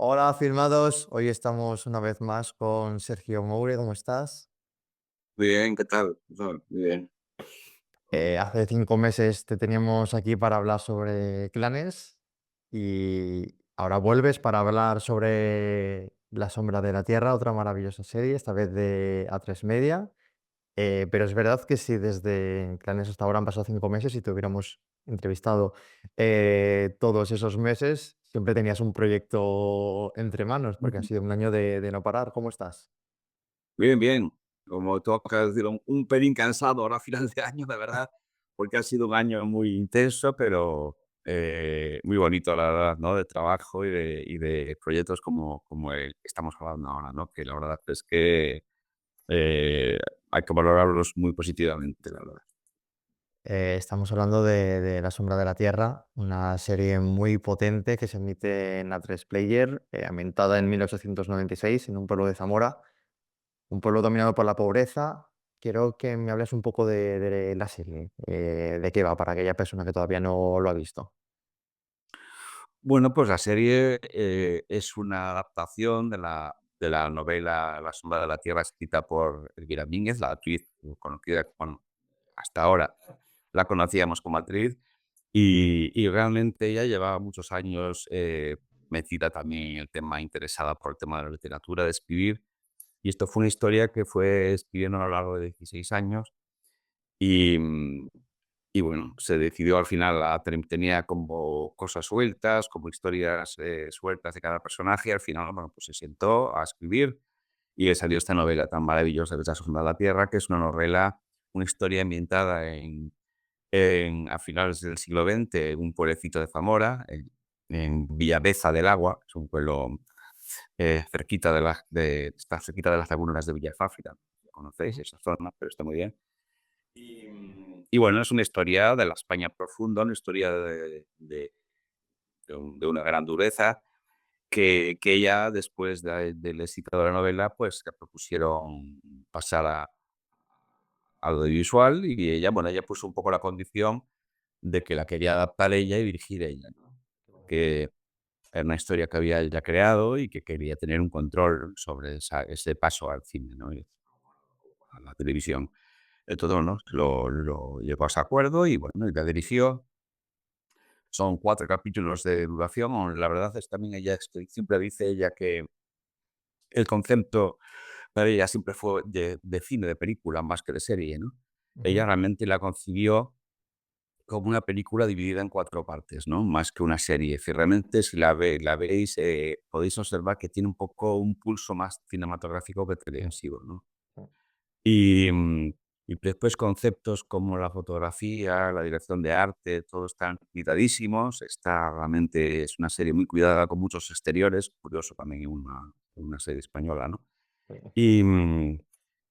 Hola, filmados. Hoy estamos una vez más con Sergio Moure. ¿Cómo estás? Muy bien, ¿qué tal? Muy bien. Hace 5 meses te teníamos aquí para hablar sobre clanes y ahora vuelves para hablar sobre La Sombra de la Tierra, otra maravillosa serie, esta vez de A3 Media. Pero es verdad que si desde Clanes hasta ahora han pasado 5 meses y te hubiéramos entrevistado todos esos meses, siempre tenías un proyecto entre manos, porque ha Ujú. sido un año de no parar. ¿Cómo estás? Bien, bien. Como tú acabas de decir, un pelín cansado ahora a final de año, de verdad, porque ha sido un año muy intenso, pero muy bonito, la verdad, ¿no? De trabajo y de proyectos como el que estamos hablando ahora, ¿no? Que la verdad es que eh, hay que valorarlos muy positivamente, la verdad. Estamos hablando de La Sombra de la Tierra, una serie muy potente que se emite en A3 Player, ambientada en 1896 en un pueblo de Zamora, un pueblo dominado por la pobreza. Quiero que me hables un poco de la serie, de qué va, para aquella persona que todavía no lo ha visto. Bueno, pues la serie es una adaptación de la novela La sombra de la tierra, escrita por Elvira Mínguez, la actriz conocida, bueno, hasta ahora la conocíamos como actriz, y realmente ella llevaba muchos años metida también en el tema, interesada por el tema de la literatura, de escribir, y esto fue una historia que fue escribiendo a lo largo de 16 años, y, y bueno, se decidió al final, tenía como cosas sueltas, como historias sueltas de cada personaje, y al final, bueno, pues se sentó a escribir y le salió esta novela tan maravillosa que es La Sombra de la Tierra, que es una novela, una historia ambientada a finales del siglo XX, en un pueblecito de Zamora, en Villaveza del Agua, es un pueblo está cerquita de las lagunas de Villafáfila. Conocéis esa zona, pero está muy bien. Y bueno, es una historia de la España profunda, una historia de una gran dureza que ella, después del éxito de la novela, pues que propusieron pasar a lo audiovisual y ella, bueno, ella puso un poco la condición de que la quería adaptar ella y dirigir ella, ¿no? Que era una historia que había ella creado y que quería tener un control sobre ese paso al cine, ¿no? Y a la televisión. Entonces, bueno, lo llegó a ese acuerdo y bueno, y la dirigió. Son 4 capítulos de duración. La verdad es también ella siempre dice ella que el concepto para ella siempre fue de cine, de película, más que de serie, ¿no? Ella Ujú. realmente la concibió como una película dividida en 4 partes, ¿no? Más que una serie. Es decir, realmente si la veis, podéis observar que tiene un poco un pulso más cinematográfico que Sí, televisivo, ¿no? sí. Y, y después conceptos como la fotografía, la dirección de arte, todos están cuidadísimos. Está realmente es una serie muy cuidada con muchos exteriores, curioso también en una serie española, ¿no? Sí. Y,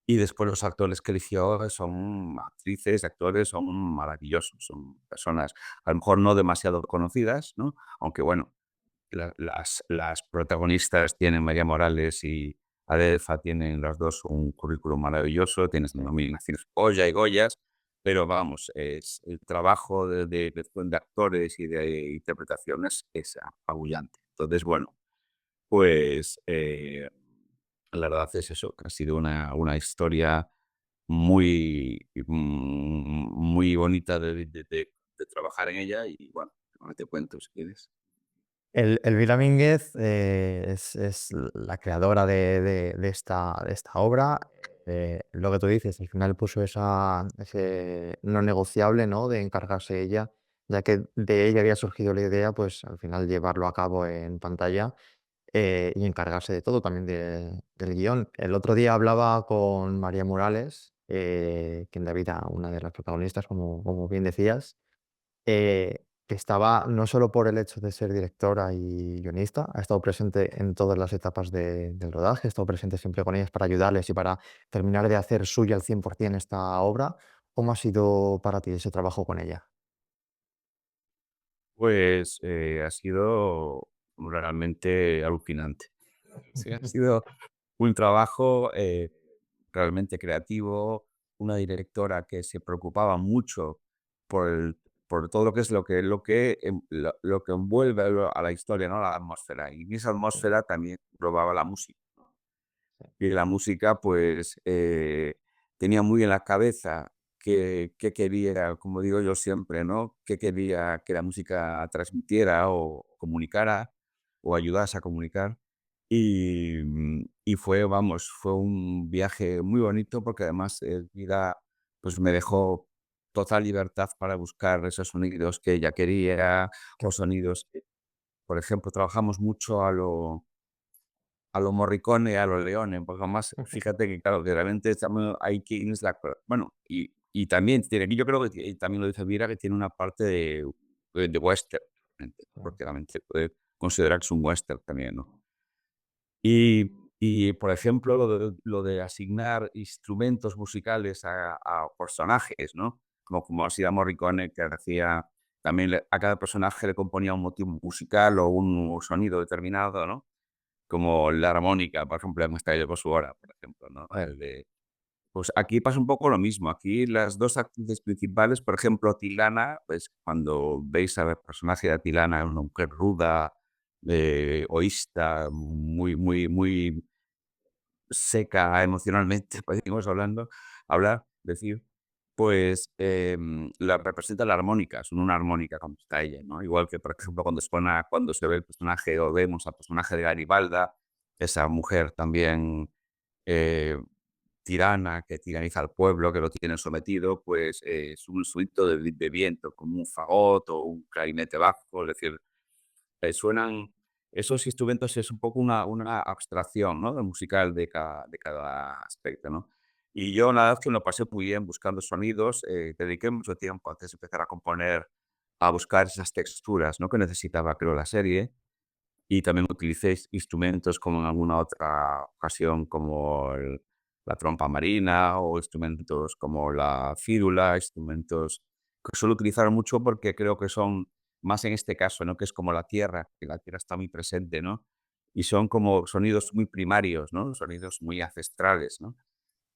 y después los actores que eligió ahora son actrices, actores, son maravillosos, son personas a lo mejor no demasiado conocidas, ¿no? Aunque bueno, las protagonistas tienen María Morales y Adelfa, tienen las 2 un currículum maravilloso, tienes Sí. nominaciones Goya y Goyas, pero vamos, es el trabajo de elección de actores y de interpretaciones es apabullante. Entonces, bueno, pues, la verdad es eso, que ha sido una historia muy bonita de trabajar en ella y, bueno, ahora te cuento si quieres. Elvira Mínguez es la creadora de esta obra. Lo que tú dices, al final puso ese no negociable, ¿no? De encargarse ella, ya que de ella había surgido la idea, pues al final llevarlo a cabo en pantalla y encargarse de todo, también del guión. El otro día hablaba con María Morales, quien da vida a una de las protagonistas, como bien decías, que estaba, no solo por el hecho de ser directora y guionista, ha estado presente en todas las etapas del rodaje, ha estado presente siempre con ellas para ayudarles y para terminar de hacer suya al 100% esta obra. ¿Cómo ha sido para ti ese trabajo con ella? Pues, ha sido realmente alucinante. Sí, ha sido un trabajo, realmente creativo, una directora que se preocupaba mucho por por todo lo que es lo que envuelve a la historia, ¿no? La atmósfera. Y en esa Sí, atmósfera también probaba la música. sí. Y la música, pues, tenía muy en la cabeza qué quería, como digo yo siempre, ¿no? Qué quería que la música transmitiera o comunicara o ayudase a comunicar. Y fue, vamos, fue un viaje muy bonito porque además Elvira, pues me dejó total libertad para buscar esos sonidos que ella quería Qué o sonidos, por ejemplo, trabajamos mucho a lo Morricone, a lo Leone, porque además, fíjate que, claro, que realmente estamos hay quienes bueno, y también tiene, yo creo que y también lo dice Elvira, que tiene una parte de western, realmente, bueno. porque realmente se puede considerar que es un western también, ¿no? Y, por ejemplo, lo de asignar instrumentos musicales a personajes, ¿no? Como hacía Morricone, que hacía también a cada personaje le componía un motivo musical o un sonido determinado, ¿no? Como la armónica, por ejemplo, en Estrella por su hora, por ejemplo, ¿no? Pues aquí pasa un poco lo mismo. Aquí las 2 actrices principales, por ejemplo, Tilana, pues cuando veis al personaje de Tilana, una mujer ruda, egoísta, muy seca emocionalmente, podríamos decir, pues, la representa la armónica, son una armónica cuando está ella, ¿no? Igual que, por ejemplo, cuando se ve el personaje o vemos al personaje de Garibalda, esa mujer también, eh, tirana, que tiraniza al pueblo, que lo tiene sometido, pues, es un instrumento de viento, como un fagot o un clarinete bajo, es decir, suenan esos instrumentos es un poco una abstracción, ¿no? Musical de cada aspecto, ¿no? Y yo la verdad es que me lo pasé muy bien buscando sonidos, dediqué mucho tiempo antes de empezar a componer, a buscar esas texturas, ¿no? Que necesitaba, creo, la serie. Y también utilicé instrumentos como en alguna otra ocasión, como la trompa marina o instrumentos como la fírula, instrumentos que suelo utilizar mucho porque creo que son más en este caso, ¿no? Que es como la tierra, que la tierra está muy presente, ¿no? Y son como sonidos muy primarios, ¿no? Sonidos muy ancestrales, ¿no?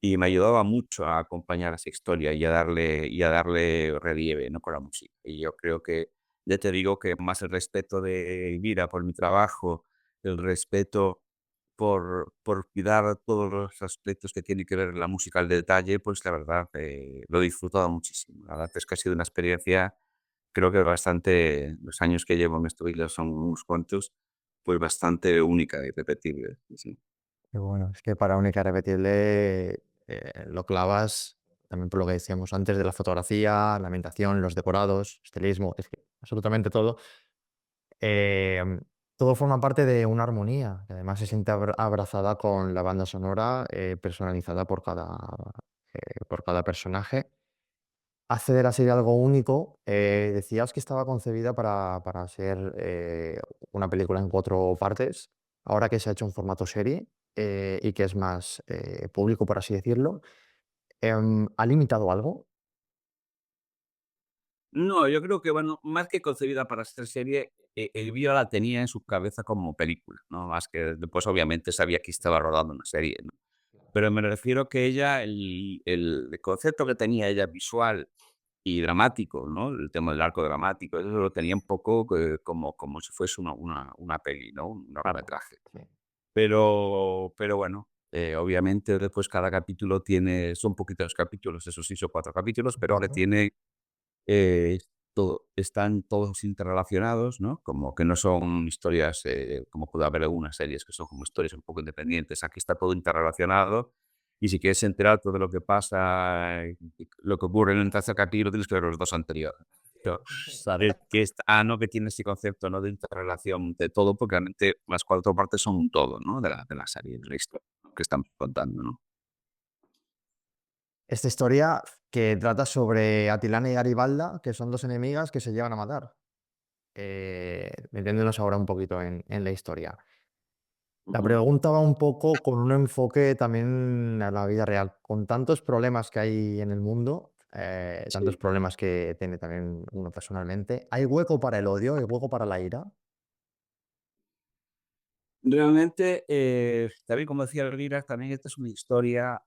Y me ayudaba mucho a acompañar esa historia y a darle relieve, ¿no? Con la música. Y yo creo que, ya te digo que más el respeto de Elvira por mi trabajo, el respeto por cuidar todos los aspectos que tiene que ver la música al detalle, pues la verdad, lo he disfrutado muchísimo. La verdad es que ha sido una experiencia, creo que bastante, los años que llevo en esto y son unos cuantos, pues bastante única y irrepetible. Sí, sí. Qué bueno, es que para única y repetible lo clavas también por lo que decíamos antes de la fotografía, la ambientación, los decorados, estilismo, es que absolutamente todo. em, Todo forma parte de una armonía, que además se siente abrazada con la banda sonora personalizada por cada personaje. Hace de la serie algo único. Decías que estaba concebida para ser una película en 4 partes. Ahora que se ha hecho en formato serie y que es más público, por así decirlo, ¿ha limitado algo? No, yo creo que, bueno, más que concebida para ser serie, Elvira la tenía en su cabeza como película, ¿no? Más que después, obviamente, sabía que estaba rodando una serie, ¿no? Pero me refiero que ella, el concepto que tenía ella visual y dramático, ¿no? El tema del arco dramático, eso lo tenía un poco como si fuese una peli, ¿no? Un Claro, largometraje. sí. Pero bueno, obviamente después cada capítulo son poquitos capítulos, eso sí, son 4 capítulos, pero ahora Ujú. tiene están todos interrelacionados, ¿no? Como que no son historias, como puede haber algunas series que son como historias un poco independientes. Aquí está todo interrelacionado y si quieres enterarte de lo que pasa, y lo que ocurre en el tercer capítulo, tienes que ver los 2 anteriores. Pero saber que ¿no? Que tiene ese concepto, ¿no? De interrelación de todo, porque realmente las 4 partes son un todo, ¿no? De la serie, de la historia que estamos contando, ¿no? Esta historia que trata sobre Atilana y Garibalda, que son dos enemigas que se llevan a matar. Metiéndonos ahora un poquito en la historia. La Ujú. pregunta va un poco con un enfoque también a la vida real. Con tantos problemas que hay en el mundo, tantos Sí. problemas que tiene también uno personalmente, ¿hay hueco para el odio? ¿Hay hueco para la ira? Realmente, también como decía Elvira, también esta es una historia,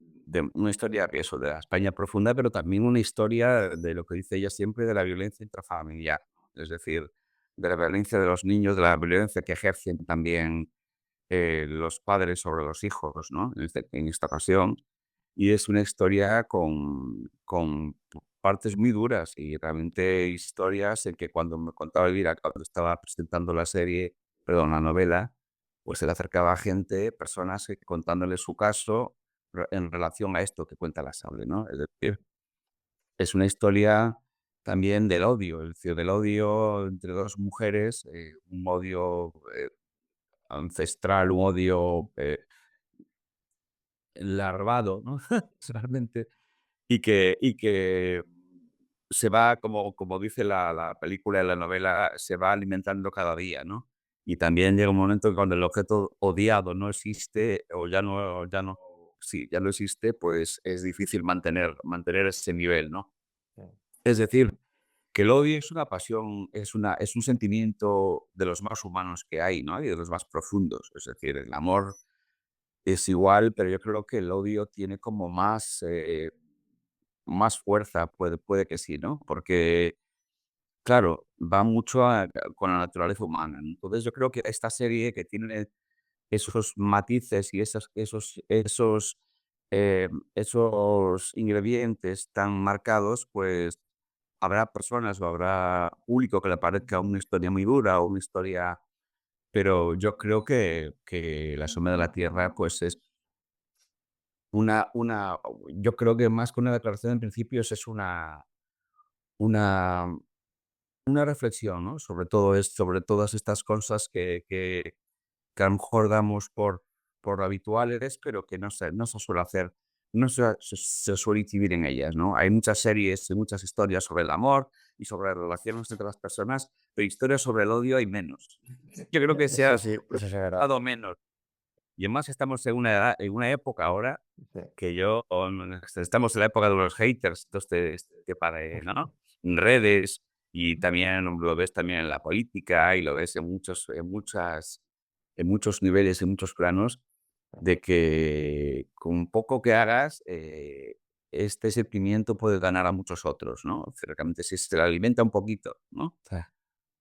de una historia que eso, de la España profunda, pero también una historia de lo que dice ella siempre, de la violencia intrafamiliar. Es decir, de la violencia de los niños, de la violencia que ejercen también los padres sobre los hijos, ¿no? En esta ocasión. Y es una historia con partes muy duras y realmente historias en que cuando me contaba Elvira, cuando estaba presentando la serie, perdón, la novela, pues se le acercaba a gente, personas que contándole su caso en relación a esto que cuenta la Sable, ¿no? Es decir, es una historia también del odio, es decir, del odio entre dos mujeres, un odio ancestral, un odio larvado, ¿no? Realmente, y que se va, como dice la película y la novela, se va alimentando cada día, ¿no? Y también llega un momento que cuando el objeto odiado no existe o ya no sí, ya no existe, pues es difícil mantener ese nivel, ¿no? Sí, Es decir, que el odio es una pasión, es un sentimiento de los más humanos que hay, ¿no? Y de los más profundos. Es decir, el amor es igual, pero yo creo que el odio tiene como más fuerza, puede que sí, ¿no? Porque, claro, va mucho con la naturaleza humana, ¿no? Entonces, yo creo que esta serie que tiene esos matices y esos ingredientes tan marcados, pues habrá personas o habrá público que le parezca una historia muy dura o una historia, pero yo creo que La sombra de la tierra, pues es una yo creo que más que una declaración de principios es una una reflexión, ¿no? Sobre todas estas cosas que a lo mejor damos por habituales, pero que no se suele hacer, no se suele incidir en ellas, ¿no? Hay muchas series y muchas historias sobre el amor y sobre las relaciones entre las personas, pero historias sobre el odio hay menos. Yo creo que se ha eso sí, eso sí es verdad. dado menos. Y además estamos en una época ahora Sí. que estamos en la época de los haters, entonces, que ¿no? En redes, y también lo ves también en la política y lo ves en muchos niveles, en muchos planos, de que con poco que hagas, este sentimiento puede ganar a muchos otros, ¿no? Ciertamente, si se le alimenta un poquito, ¿no? Sí.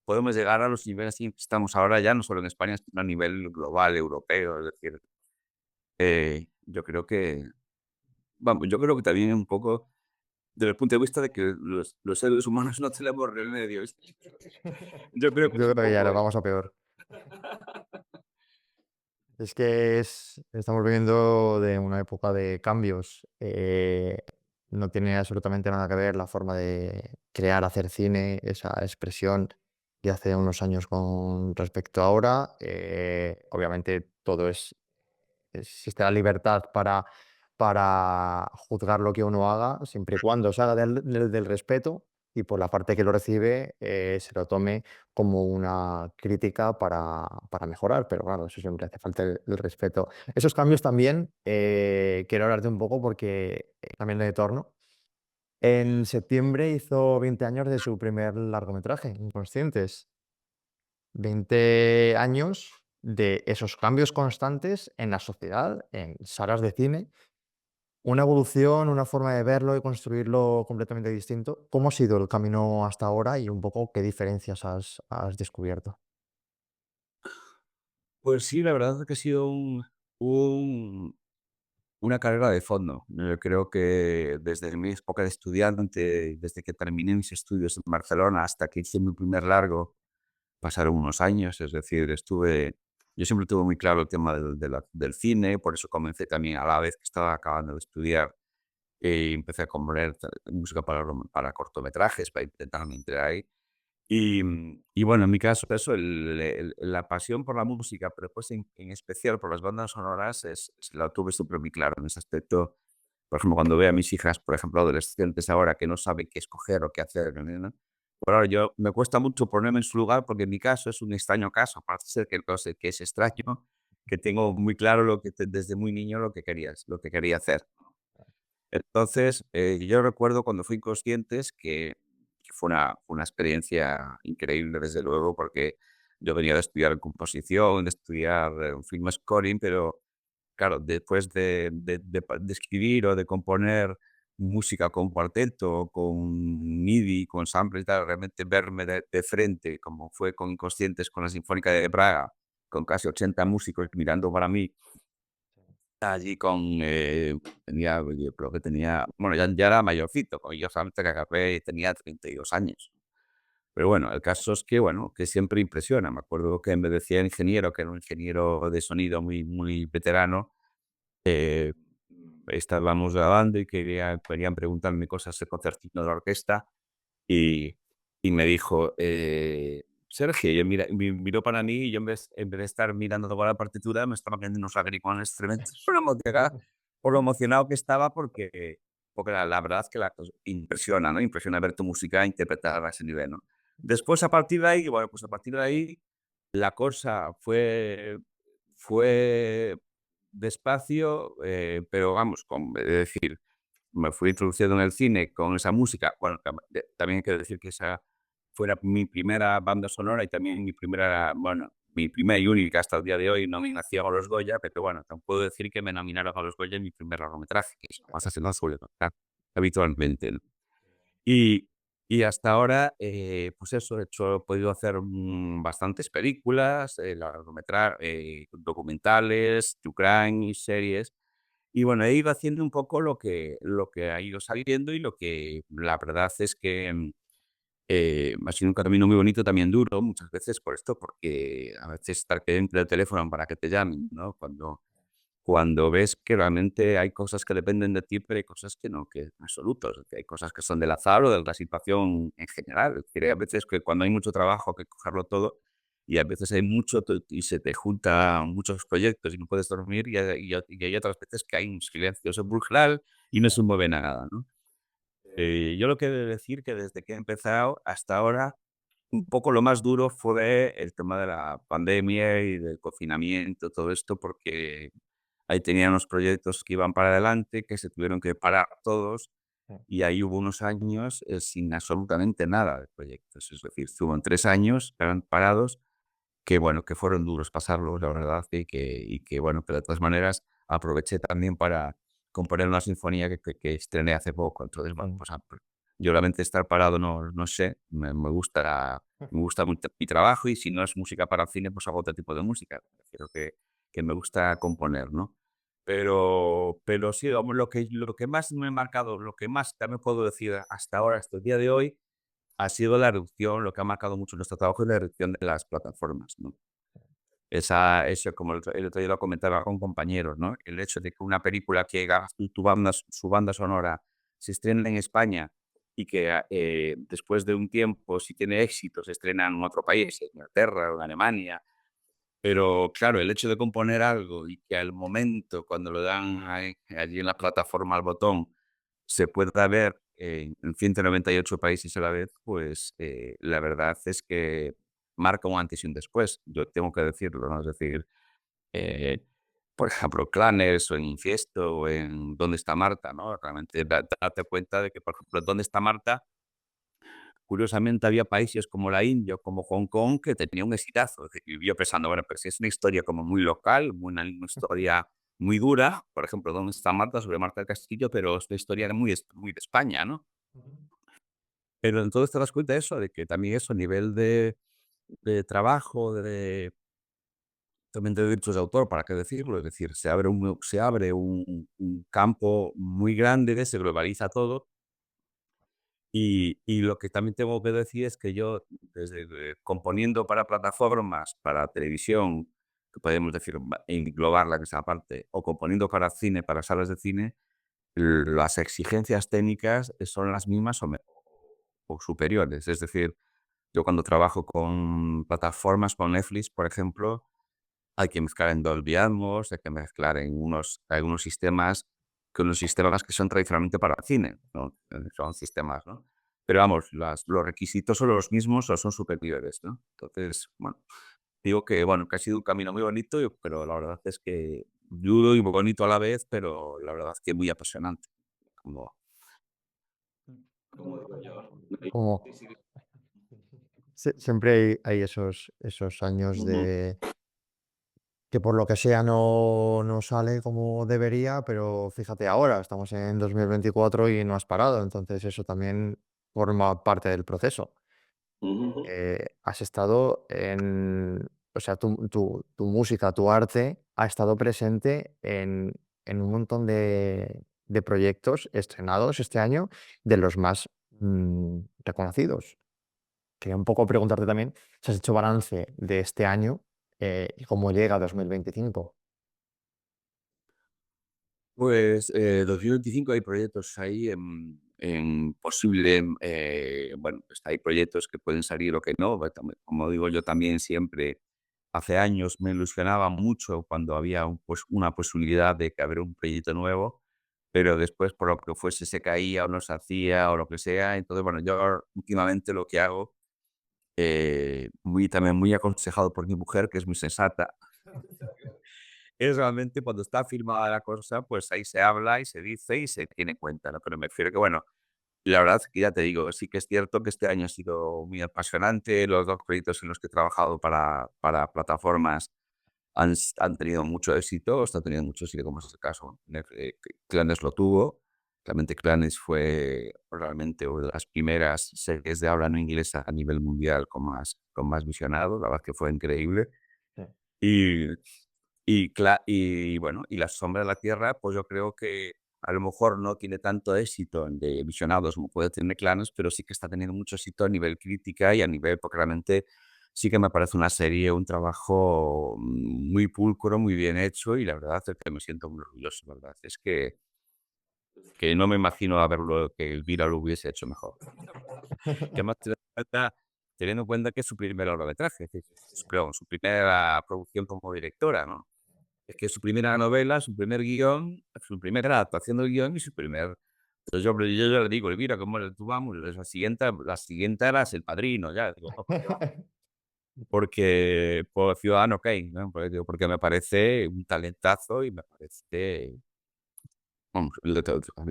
Podemos llegar a los niveles en que estamos ahora ya, no solo en España, sino a nivel global, europeo. Es decir, yo creo que, vamos, yo creo que también un poco desde el punto de vista de que los seres humanos no tenemos remedio. Yo creo que es Yo un creo que ya poco nos eso. vamos a peor. Es que estamos viviendo de una época de cambios. No tiene absolutamente nada que ver la forma de crear, hacer cine, esa expresión de hace unos años con respecto a ahora. Obviamente todo existe la libertad para juzgar lo que uno haga, siempre y cuando se haga del respeto y por la parte que lo recibe se lo tome como una crítica para mejorar, pero claro, eso siempre hace falta el respeto. Esos cambios también, quiero hablarte un poco porque cambiando de torno. En septiembre hizo 20 años de su primer largometraje, Inconscientes. 20 años de esos cambios constantes en la sociedad, en salas de cine, una evolución, una forma de verlo y construirlo completamente distinto. ¿Cómo ha sido el camino hasta ahora y un poco qué diferencias has descubierto? Pues sí, la verdad es que ha sido un una carrera de fondo. Creo que desde mi época de estudiante, desde que terminé mis estudios en Barcelona hasta que hice mi primer largo, pasaron unos años. Es decir, yo siempre tuve muy claro el tema del cine, por eso comencé también a la vez que estaba acabando de estudiar. Empecé a componer música para cortometrajes, para intentar entrar ahí. Y bueno, en mi caso, eso, la pasión por la música, pero pues en especial por las bandas sonoras, la tuve súper muy claro en ese aspecto. Por ejemplo, cuando veo a mis hijas, por ejemplo, adolescentes ahora que no saben qué escoger o qué hacer, ¿no? Por ahora me cuesta mucho ponerme en su lugar porque en mi caso es un extraño caso, parece ser que, no sé, que es extraño, que tengo muy claro desde muy niño lo que quería hacer. Entonces, yo recuerdo cuando fui Conscientes que fue una experiencia increíble, desde luego, porque yo venía de estudiar composición, de estudiar film scoring, pero claro, después de escribir o de componer música con cuarteto, con MIDI, con samples y tal, realmente verme de frente, como fue con Inconscientes, con la Sinfónica de Praga, con casi 80 músicos mirando para mí, allí yo creo que tenía, bueno, ya era mayorcito, con yo solamente que agarré tenía 32 años. Pero bueno, el caso es que, bueno, que siempre impresiona. Me acuerdo que me decía el ingeniero, que era un ingeniero de sonido muy veterano, eh, estábamos grabando y querían preguntarme cosas del concertino de la orquesta y, y me dijo, Sergio, y miró para mí y yo en vez de estar mirando toda la partitura, me estaba cayendo unos lagrimones tremendos por lo emocionado que estaba porque la verdad es que la cosa impresiona, ¿no? Impresiona ver tu música interpretada a ese nivel, ¿no? Después, a partir de ahí, bueno, pues a partir de ahí, la cosa fue despacio, pero vamos, es decir, me fui introduciendo en el cine con esa música. Bueno, también hay que decir que esa fuera mi primera banda sonora y también mi primera y única hasta el día de hoy nominación a los Goya, pero bueno, tampoco puedo decir que me nominaron a los Goya en mi primer largometraje, que eso pasa, se nos suele notar habitualmente, ¿no? Y, y hasta ahora, pues eso, he podido hacer bastantes películas, documentales, true crime y series. Y bueno, he ido haciendo un poco lo que ha ido saliendo y lo que la verdad es que ha sido un camino muy bonito, también duro, muchas veces por esto, porque a veces estar pendiente del teléfono para que te llamen, ¿no? Cuando ves que realmente hay cosas que dependen de ti, pero hay cosas que no, que en absoluto, que hay cosas que son del azar o de la situación en general. Es decir, hay veces que cuando hay mucho trabajo hay que cogerlo todo y a veces hay mucho y se te juntan muchos proyectos y no puedes dormir y hay otras veces que hay un silencio sepulcral y no se mueve nada, ¿no? Yo lo que he de decir que desde que he empezado hasta ahora, un poco lo más duro fue el tema de la pandemia y del confinamiento, todo esto, porque ahí tenía unos proyectos que iban para adelante, que se tuvieron que parar todos, y ahí hubo unos años, sin absolutamente nada de proyectos. Es decir, estuvo en 3 años, estaban parados, que bueno, que fueron duros pasarlos, la verdad, y que bueno, pero de todas maneras aproveché también para componer una sinfonía que estrené hace poco. Entonces, bueno, Mm. pues, yo realmente estar parado no sé, me gusta mucho mi trabajo y si no es música para cine, pues hago otro tipo de música. Creo que me gusta componer, ¿no? Pero sí, vamos, lo que más me ha marcado, lo que más también puedo decir hasta ahora, hasta el día de hoy, ha sido la reducción, lo que ha marcado mucho nuestro trabajo es la reducción de las plataformas, ¿no? Eso, como el otro día lo comentaba con compañeros, ¿no? El hecho de que una película que haga su banda sonora se estrene en España y que, después de un tiempo, si tiene éxito, se estrena en otro país, en Inglaterra o en Alemania. Pero claro, el hecho de componer algo y que al momento, cuando lo dan ahí allí en la plataforma al botón, se pueda ver en 198 países a la vez, pues, la verdad es que marca un antes y un después. Yo tengo que decirlo, ¿no? Es decir, eh, por ejemplo, Clanners o en Infiesto o en ¿Dónde está Marta?, ¿no? Realmente date cuenta de que, por ejemplo, ¿Dónde está Marta? Curiosamente, había países como la India o como Hong Kong que tenía un exitazo. Y yo pensando, bueno, pero si es una historia como muy local, una historia muy dura, por ejemplo, ¿Dónde está Marta? Sobre Marta del Castillo, pero es una historia muy de España, ¿no? Pero entonces te das cuenta de eso, de que también eso, a nivel de trabajo, también de derechos de autor, ¿para qué decirlo? Es decir, se abre un campo muy grande, se globaliza todo. Y lo que también tengo que decir es que yo, componiendo para plataformas, para televisión, que podemos decir, englobarla en esa parte, o componiendo para cine, para salas de cine, las exigencias técnicas son las mismas o superiores. Es decir, yo cuando trabajo con plataformas, con Netflix, por ejemplo, hay que mezclar en Dolby Atmos, hay que mezclar en algunos sistemas, con los sistemas que son tradicionalmente para cine, ¿no? Son sistemas, ¿no? Pero vamos, los requisitos son los mismos o son superiores, ¿no? Entonces, bueno, digo que, bueno, que ha sido un camino muy bonito, pero la verdad es que duro y bonito a la vez, pero la verdad es que muy apasionante, como digo yo, ¿no? Como Sí, sí. siempre hay esos años Ujú. que por lo que sea no sale como debería, pero fíjate ahora, estamos en 2024 y no has parado, entonces eso también forma parte del proceso. Ujú, ujú. Has estado o sea, tu música, tu arte ha estado presente en un montón de proyectos estrenados este año, de los más reconocidos. Quería un poco preguntarte también si has hecho balance de este año y cómo llega 2025. Pues, 2025 hay proyectos ahí en posible, bueno, pues hay proyectos que pueden salir o que no, pues, como digo yo también siempre, hace años me ilusionaba mucho cuando había pues, una posibilidad de que haber un proyecto nuevo, pero después por lo que fuese se caía o no se hacía o lo que sea. Entonces, bueno, yo ahora últimamente lo que hago, también muy aconsejado por mi mujer, que es muy sensata, es realmente cuando está filmada la cosa, pues ahí se habla y se dice y se tiene en cuenta, ¿no? Pero me refiero que, bueno, la verdad es que ya te digo, sí que es cierto que este año ha sido muy apasionante. Los 2 proyectos en los que he trabajado para plataformas han tenido mucho éxito, están teniendo mucho éxito, como es el caso. Clanes lo tuvo. Realmente Clanes fue realmente una de las primeras series de habla no inglesa a nivel mundial con más visionados. La verdad que fue increíble. Sí. Y y bueno, y La sombra de la tierra, pues yo creo que a lo mejor no tiene tanto éxito de visionados como puede tener Clannad, pero sí que está teniendo mucho éxito a nivel crítica y a nivel, porque realmente sí que me parece una serie, un trabajo muy pulcro, muy bien hecho, y la verdad es que me siento muy orgulloso, la verdad. Es que no me imagino haberlo que Elvira lo hubiese hecho mejor. Que además teniendo en cuenta que es su primer largometraje, es decir, su primera producción como directora, ¿no? Es que es su primera novela, su primer guión, su primera adaptación del guión y su primer. Entonces yo ya le digo: "Elvira, ¿cómo tú vamos? La siguiente eras El Padrino", ya. Digo: "No, porque por Ciudadano Kane", ¿no? Porque digo, porque me parece un talentazo y me parece, vamos,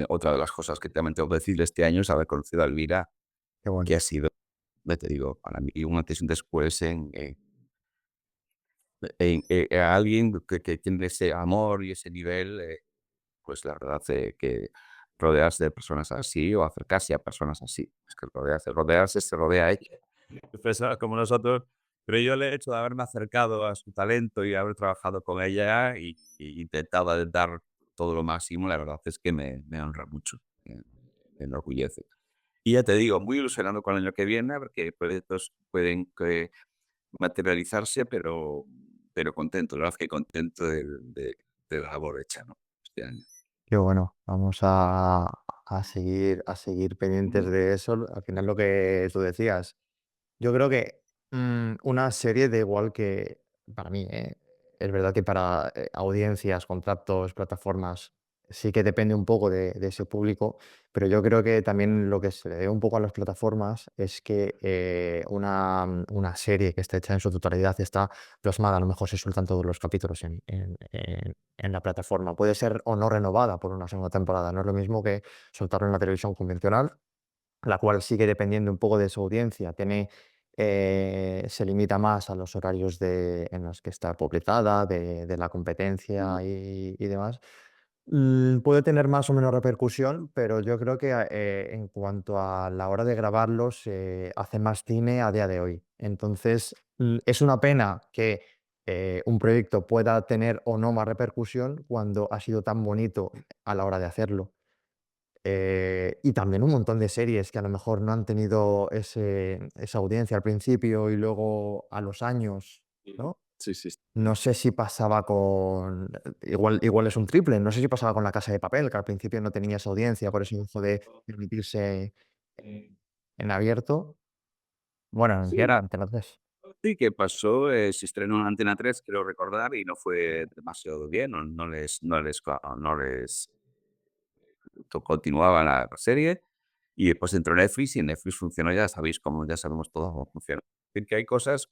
otra de las cosas que también tengo que decir de este año es haber conocido a Elvira, Qué bueno, que ha sido, ya te digo, para mí un antes y un después a alguien que tiene ese amor y ese nivel. Pues la verdad, que rodearse de personas así o acercarse a personas así. Es que rodearse se rodea ella. Personas como nosotros, pero yo el hecho de haberme acercado a su talento y haber trabajado con ella y intentado dar todo lo máximo, la verdad es que me honra mucho, me enorgullece. Y ya te digo, muy ilusionado con el año que viene, porque proyectos pueden materializarse, pero contento, la verdad es que contento de la labor hecha, ¿no? Este año. qué bueno. Vamos a seguir pendientes Ujú. de eso. Al final lo que tú decías. Yo creo que, una serie da igual que para mí, es verdad que para, audiencias, contratos, plataformas, sí que depende un poco de ese público, pero yo creo que también lo que se le debe un poco a las plataformas es que, una serie que está hecha en su totalidad está plasmada, a lo mejor se sueltan todos los capítulos en la plataforma. Puede ser o no renovada por una segunda temporada, no es lo mismo que soltarlo en la televisión convencional, la cual sigue dependiendo un poco de su audiencia. Se limita más a los horarios en los que está publicada, de la competencia y demás. Puede tener más o menos repercusión, pero yo creo que en cuanto a la hora de grabarlo, se hace más cine a día de hoy. Entonces, es una pena que un proyecto pueda tener o no más repercusión cuando ha sido tan bonito a la hora de hacerlo. Y también un montón de series que a lo mejor no han tenido esa audiencia al principio y luego a los años, ¿no? Sí, sí, sí. No sé si pasaba con igual es un triple, no sé si pasaba con La Casa de Papel, que al principio no tenía esa audiencia, por eso dejó de emitirse en abierto. Bueno, en que Sí, era Antena 3. sí, que pasó, se estrenó en Antena 3, creo recordar, y no fue demasiado bien, no les continuaba la serie, y después entró Netflix, y en Netflix funcionó, ya sabemos todos cómo funciona. Es decir, que hay cosas,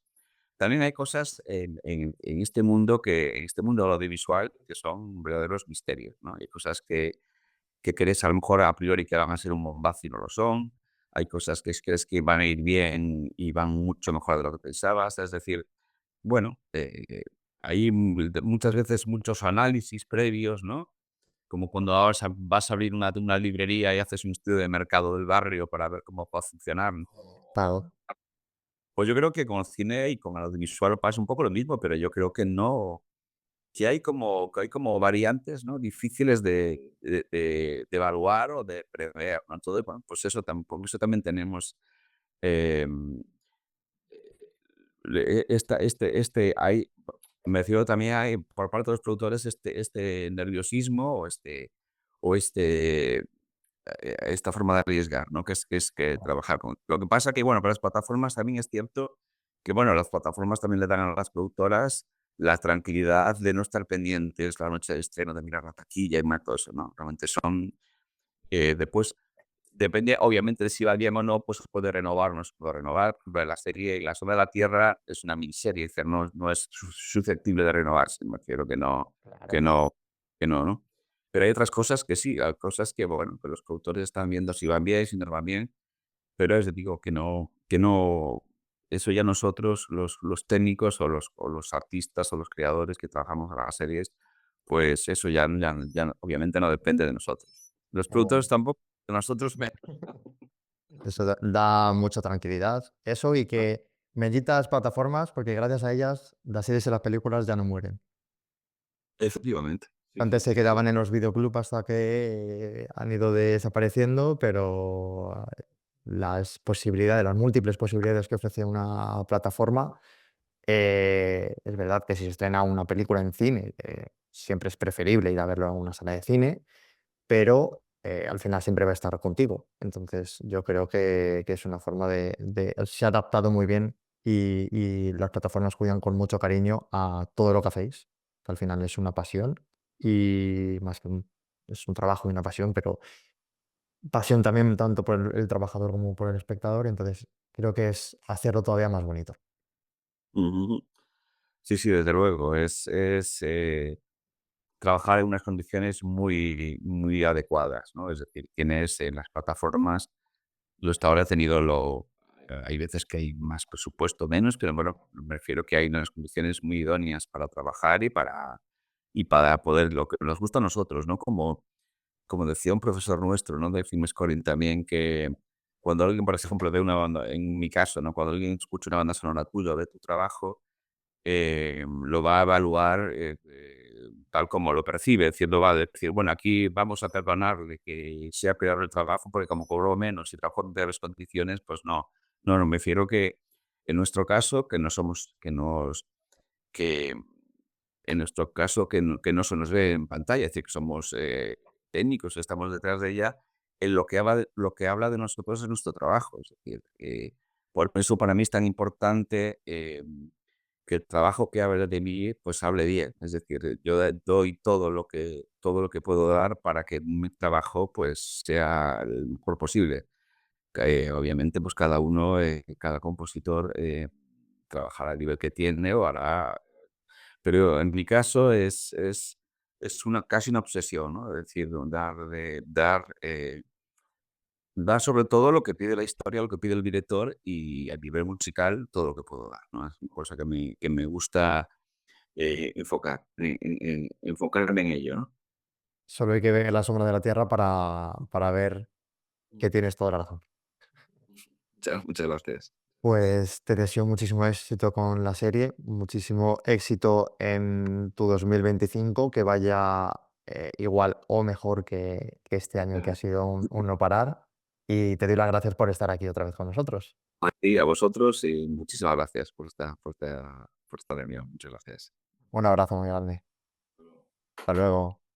también hay cosas en este mundo en este mundo audiovisual que son verdaderos misterios, ¿no? Hay cosas que crees a lo mejor a priori que van a ser un bombazo y no lo son. Hay cosas que crees que van a ir bien y van mucho mejor de lo que pensabas. Es decir, bueno, hay muchas veces muchos análisis previos, ¿no? Como cuando ahora vas a abrir una librería y haces un estudio de mercado del barrio para ver cómo va a funcionar. Claro, Pues yo creo que con el cine y con el audiovisual pasa un poco lo mismo, pero yo creo que no, que hay como variantes, ¿no? Difíciles de evaluar o de prever, ¿no? Entonces, bueno, pues eso por eso también tenemos, em, hay, me refiero también hay por parte de los productores este nerviosismo o esta forma de arriesgar, ¿no? Que trabajar con. Lo que pasa que, bueno, para las plataformas también es cierto que, bueno, las plataformas también le dan a las productoras la tranquilidad de no estar pendientes la noche de estreno, de mirar la taquilla y más todo eso, ¿no? Realmente son, después, depende obviamente de si va bien o no, pues se puede renovar o no se puede renovar. Por ejemplo, la serie La sombra de la tierra es una miniserie, es decir, no es susceptible de renovarse, me refiero que claro. no, que no, ¿no? Pero hay otras cosas que sí, hay cosas que, bueno, que los productores están viendo si van bien, si no van bien, pero es, digo, que no, eso ya nosotros, los técnicos o los artistas o los creadores que trabajamos en las series, pues eso ya obviamente no depende de nosotros. Los Qué bueno. productores tampoco, de nosotros menos. Eso da mucha tranquilidad. Eso y que benditas plataformas, porque gracias a ellas las series y las películas ya no mueren. Efectivamente. Sí, sí, Antes se sí, sí. quedaban en los videoclubs hasta que han ido desapareciendo, pero las posibilidades, las múltiples posibilidades que ofrece una plataforma, es verdad que si se estrena una película en cine, siempre es preferible ir a verlo en una sala de cine, pero al final siempre va a estar contigo. Entonces yo creo que es una forma se ha adaptado muy bien y las plataformas cuidan con mucho cariño a todo lo que hacéis, que al final es una pasión y más que es un trabajo y una pasión, pero pasión también tanto por el trabajador como por el espectador, entonces creo que es hacerlo todavía más bonito. Ujú. Sí, sí, desde luego. Trabajar en unas condiciones muy, muy adecuadas, ¿no? Es decir, tienes en las plataformas, lo hasta ahora he tenido hay veces que hay más presupuesto, menos, pero bueno, me refiero que hay unas condiciones muy idóneas para trabajar y para poder lo que nos gusta a nosotros, ¿no? Como decía un profesor nuestro, ¿no? De film scoring también, que cuando alguien, por ejemplo, ve una banda, en mi caso, ¿no? Cuando alguien escucha una banda sonora tuya, ve tu trabajo, lo va a evaluar tal como lo percibe, diciendo, va a decir, bueno, aquí vamos a perdonarle que sea peor el trabajo, porque como cobró menos y trabajó en peores condiciones, pues no. No, no, me refiero que en nuestro caso, que no somos, que en nuestro caso, que no se nos ve en pantalla, es decir, que somos técnicos, estamos detrás de ella, en lo que habla de nosotros es nuestro trabajo. Es decir, por eso para mí es tan importante que el trabajo que hable de mí, pues hable bien. Es decir, yo doy todo lo que puedo dar para que mi trabajo pues sea el mejor posible. Obviamente, pues cada uno, cada compositor trabajará al nivel que tiene o hará, pero en mi caso es casi una obsesión, ¿no? Es decir, dar sobre todo lo que pide la historia, lo que pide el director y a nivel musical todo lo que puedo dar, ¿no? Es una cosa que me gusta enfocarme en ello, ¿no? Solo hay que ver La sombra de la tierra para ver que tienes toda la razón. Muchas gracias. Pues te deseo muchísimo éxito con la serie, muchísimo éxito en tu 2025, que vaya igual o mejor que este año que ha sido un no parar. Y te doy las gracias por estar aquí otra vez con nosotros. A ti, a vosotros y muchísimas gracias por esta reunión. Muchas gracias. Un abrazo muy grande. Hasta luego.